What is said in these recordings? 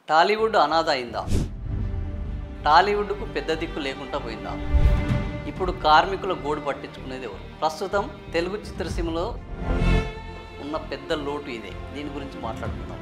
టాలీవుడ్ అనాథ అయిందా? టాలీవుడ్కు పెద్ద దిక్కు లేకుండా పోయిందా? ఇప్పుడు కార్మికుల గోడు పట్టించుకునేది ఎవరు? ప్రస్తుతం తెలుగు చిత్రసీమలో ఉన్న పెద్ద లోటు ఇదే. దీని గురించి మాట్లాడుకుందాం.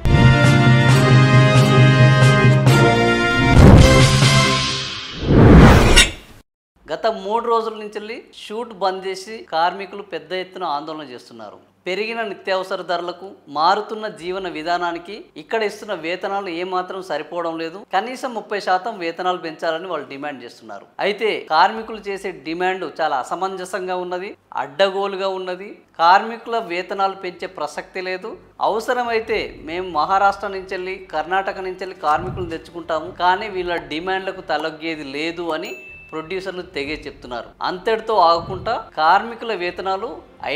గత 3 రోజుల నుంచి షూట్ బంద్ చేసి కార్మికులు పెద్ద ఎత్తున ఆందోళన చేస్తున్నారు. పెరిగిన నిత్యావసర ధరలకు, మారుతున్న జీవన విధానానికి ఇక్కడ ఇస్తున్న వేతనాలు ఏమాత్రం సరిపోవడం లేదు. కనీసం 30% వేతనాలు పెంచాలని వాళ్ళు డిమాండ్ చేస్తున్నారు. అయితే కార్మికులు చేసే డిమాండ్ చాలా అసమంజసంగా ఉన్నది, అడ్డగోలుగా ఉన్నది. కార్మికుల వేతనాలు పెంచే ప్రసక్తి లేదు. అవసరమైతే మేము మహారాష్ట్ర నుంచి కర్ణాటక నుంచి కార్మికులు తెచ్చుకుంటాము, కానీ వీళ్ళ డిమాండ్లకు తలొగ్గేది లేదు అని ప్రొడ్యూసర్లు తెగే చెప్తున్నారు. అంతటితో ఆగకుండా కార్మికుల వేతనాలు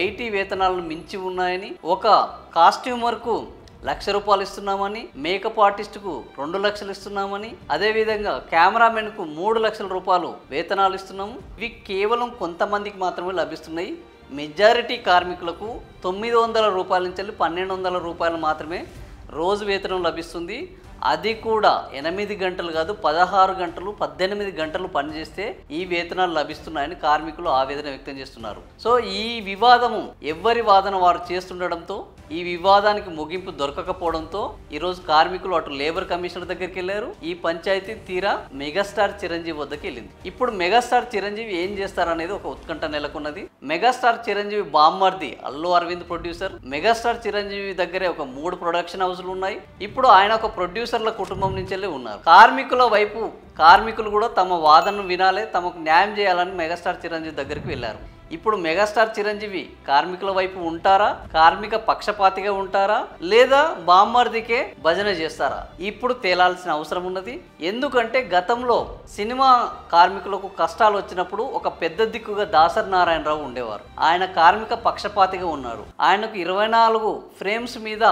ఐటీ వేతనాలను మించి ఉన్నాయని, ఒక కాస్ట్యూమర్కు ₹1,00,000 ఇస్తున్నామని, మేకప్ ఆర్టిస్టుకు 2 లక్షలు ఇస్తున్నామని, అదేవిధంగా కెమెరామెన్కు ₹3,00,000 వేతనాలు ఇస్తున్నాము. ఇవి కేవలం కొంతమందికి మాత్రమే లభిస్తున్నాయి. మెజారిటీ కార్మికులకు ₹900 నుంచి ₹1,200 మాత్రమే రోజు వేతనం లభిస్తుంది. అది కూడా 8 గంటలు కాదు, 16 గంటలు 18 గంటలు పనిచేస్తే ఈ వేతనాలు లభిస్తున్నాయని కార్మికులు ఆవేదన వ్యక్తం చేస్తున్నారు. సో ఈ వివాదము ఎవరి వాదన వారు చేస్తుండడంతో, ఈ వివాదానికి ముగింపు దొరకకపోవడంతో ఈరోజు కార్మికులు అటు లేబర్ కమిషనర్ దగ్గరికి వెళ్ళారు. ఈ పంచాయతీ తీరా మెగాస్టార్ చిరంజీవి వద్దకు వెళ్ళింది. ఇప్పుడు మెగాస్టార్ చిరంజీవి ఏం చేస్తారనేది ఒక ఉత్కంఠ నెలకొన్నది. మెగాస్టార్ చిరంజీవి బామ్మర్ది అల్లు అరవింద్ ప్రొడ్యూసర్. మెగాస్టార్ చిరంజీవి దగ్గరే ఒక 3 ప్రొడక్షన్ హౌస్లు ఉన్నాయి. ఇప్పుడు ఆయన ఒక ప్రొడ్యూసర్ల కుటుంబం నుంచి ఉన్నారు. కార్మికుల వైపు కార్మికులు కూడా తమ వాదనను వినాలి, తమకు న్యాయం చేయాలని మెగాస్టార్ చిరంజీవి దగ్గరికి వెళ్ళారు. ఇప్పుడు మెగాస్టార్ చిరంజీవి కార్మికుల వైపు ఉంటారా, కార్మిక పక్షపాతిగా ఉంటారా, లేదా బామ్మర్దికే భజన చేస్తారా? ఇప్పుడు తేలాల్సిన అవసరం ఉన్నది. ఎందుకంటే గతంలో సినిమా కార్మికులకు కష్టాలు వచ్చినప్పుడు ఒక పెద్ద దిక్కుగా దాసరి నారాయణరావు ఉండేవారు. ఆయన కార్మిక పక్షపాతిగా ఉన్నారు. ఆయనకు 24 ఫ్రేమ్స్ మీద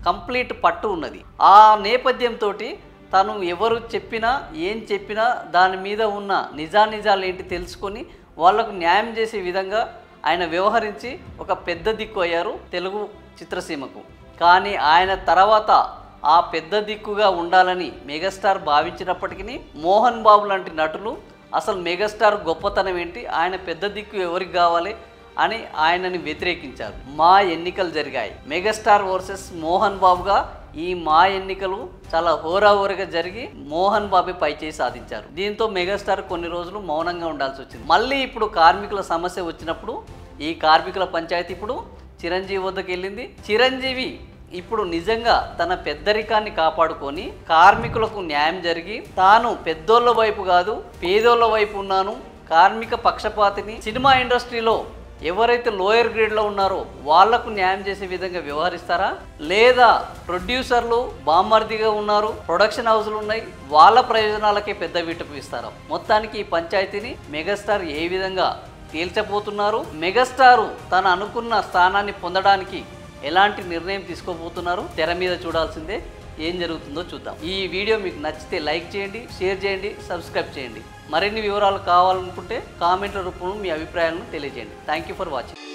కంప్లీట్ పట్టు ఉన్నది. ఆ నేపథ్యంతో తను ఎవరు చెప్పినా ఏం చెప్పినా దాని మీద ఉన్న నిజానిజాలు ఏంటి తెలుసుకొని వాళ్లకు న్యాయం చేసే విధంగా ఆయన వ్యవహరించి ఒక పెద్ద దిక్కు అయ్యారు తెలుగు చిత్రసీమకు. కానీ ఆయన తర్వాత ఆ పెద్ద దిక్కుగా ఉండాలని మెగాస్టార్ భావించినప్పటికీ మోహన్ బాబు లాంటి నటులు అసలు మెగాస్టార్ గొప్పతనం ఏంటి, ఆయన పెద్ద దిక్కు ఎవరికి కావాలి అని ఆయనని వ్యతిరేకించారు. మా ఎన్నికలు జరిగాయి. మెగాస్టార్ వర్సెస్ మోహన్ బాబుగా ఈ మా ఎన్నికలు చాలా హోరాహోరగా జరిగి మోహన్ బాబు పైచేయి సాధించారు. దీంతో మెగాస్టార్ కొన్ని రోజులు మౌనంగా ఉండాల్సి వచ్చింది. మళ్ళీ ఇప్పుడు కార్మికుల సమస్య వచ్చినప్పుడు ఈ కార్మికుల పంచాయతీ ఇప్పుడు చిరంజీవి వద్దకు వెళ్ళింది. చిరంజీవి ఇప్పుడు నిజంగా తన పెద్దరికాన్ని కాపాడుకొని కార్మికులకు న్యాయం జరిగి, తాను పెద్దోళ్ళ వైపు కాదు పేదోళ్ళ వైపు ఉన్నాను, కార్మిక పక్షపాతిని, సినిమా ఇండస్ట్రీలో ఎవరైతే లోయర్ గ్రేడ్లో ఉన్నారో వాళ్లకు న్యాయం చేసే విధంగా వ్యవహరిస్తారా, లేదా ప్రొడ్యూసర్లు బామ్మర్దిగా ఉన్నారు, ప్రొడక్షన్ హౌస్లు ఉన్నాయి, వాళ్ళ ప్రయోజనాలకే పెద్ద వీటపు ఇస్తారా? మొత్తానికి ఈ పంచాయతీని మెగాస్టార్ ఏ విధంగా తేల్చబోతున్నారు, మెగాస్టారు తను అనుకున్న స్థానాన్ని పొందడానికి ఎలాంటి నిర్ణయం తీసుకోబోతున్నారు, తెర మీద చూడాల్సిందే. ఏం జరుగుతుందో చూద్దాం. ఈ వీడియో మీకు నచ్చితే లైక్ చేయండి, షేర్ చేయండి, సబ్స్క్రైబ్ చేయండి. మరిన్ని వివరాలు కావాలనుకుంటే కామెంట్ల రూపంలో మీ అభిప్రాయాలను తెలియజేయండి. Thank you for watching.